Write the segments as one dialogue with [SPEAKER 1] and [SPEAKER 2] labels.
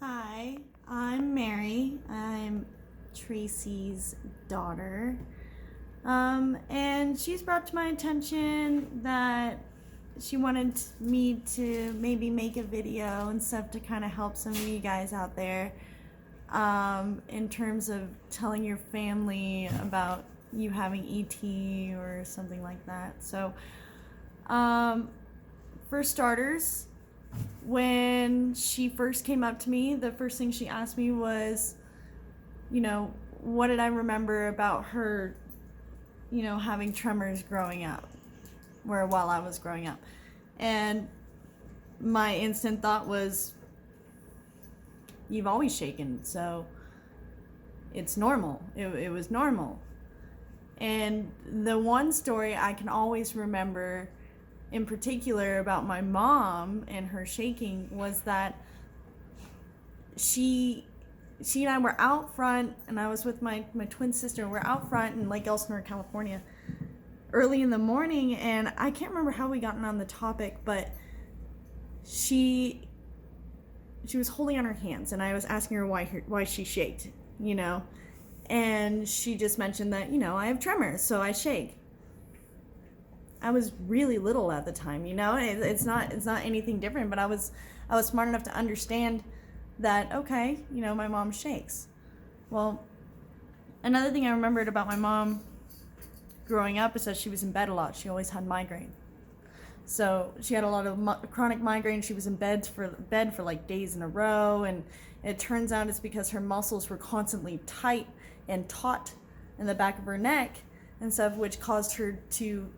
[SPEAKER 1] Hi, I'm Mary. I'm Tracy's daughter. And she's brought to my attention that she wanted me to maybe make a video and stuff to kind of help some of you guys out there in terms of telling your family about you having ET or something like that. So, for starters, when she first came up to me, the first thing she asked me was, what did I remember about her, having tremors growing up, while I was growing up. And my instant thought was, you've always shaken, so it's normal. It was normal. And the one story I can always remember in particular about my mom and her shaking was that she and I were out front, and I was with my twin sister. We're out front in Lake Elsinore, California, early in the morning, and I can't remember how we got on the topic, but she was holding on her hands, and I was asking her why she shaked, and she just mentioned that, I have tremors, so I shake. I was really little at the time, it's not anything different, but I was smart enough to understand that, okay, my mom shakes. Well, another thing I remembered about my mom growing up is that she was in bed a lot. She always had migraine. So she had a lot of chronic migraine. She was in bed for like days in a row, and it turns out it's because her muscles were constantly tight and taut in the back of her neck and stuff, which caused her to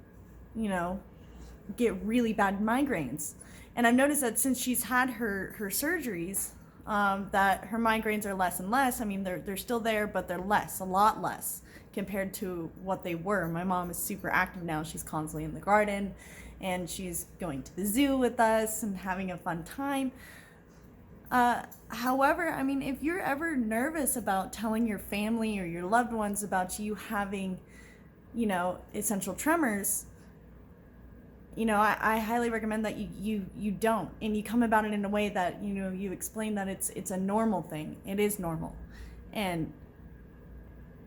[SPEAKER 1] get really bad migraines. And I've noticed that since she's had her surgeries, that her migraines are less and less. I mean, they're still there, but they're a lot less compared to what they were. My mom is super active now. She's constantly in the garden, and she's going to the zoo with us and having a fun time. However, I mean, if you're ever nervous about telling your family or your loved ones about you having, essential tremors, I highly recommend that you don't, and you come about it in a way that, you explain that it's a normal thing. It is normal. And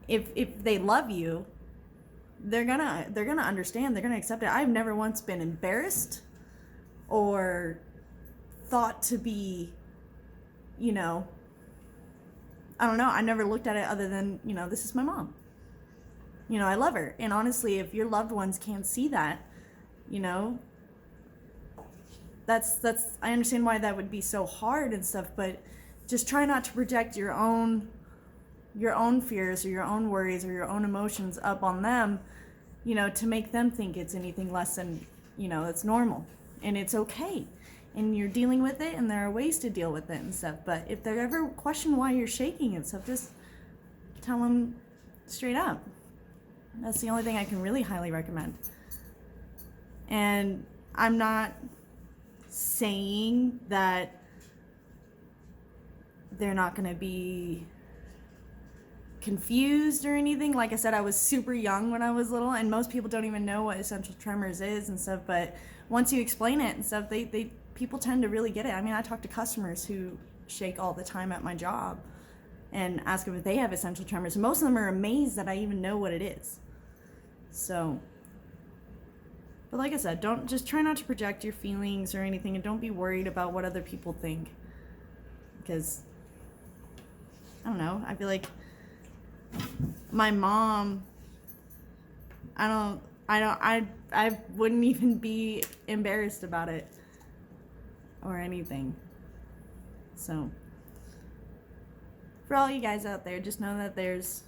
[SPEAKER 1] if they love you, they're gonna understand, they're gonna accept it. I've never once been embarrassed or thought to be, I don't know, I never looked at it other than, this is my mom. I love her. And honestly, if your loved ones can't see that, that's I understand why that would be so hard and stuff, but just try not to project your own fears or your own worries or your own emotions up on them, to make them think it's anything less than, it's normal and it's okay, and you're dealing with it, and there are ways to deal with it and stuff. But if they ever question why you're shaking and stuff, just tell them straight up. That's the only thing I can really highly recommend. And I'm not saying that they're not going to be confused or anything. Like I said, I was super young when I was little, and most people don't even know what essential tremors is and stuff. But once you explain it and stuff, people tend to really get it. I mean, I talk to customers who shake all the time at my job and ask them if they have essential tremors. Most of them are amazed that I even know what it is. So, but like I said, just try not to project your feelings or anything, and don't be worried about what other people think. Because, I don't know, I feel like my mom, I wouldn't even be embarrassed about it or anything. So, for all you guys out there, just know that there's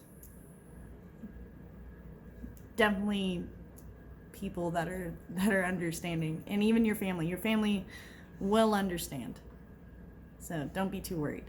[SPEAKER 1] definitely people that are understanding, and even your family will understand. So don't be too worried.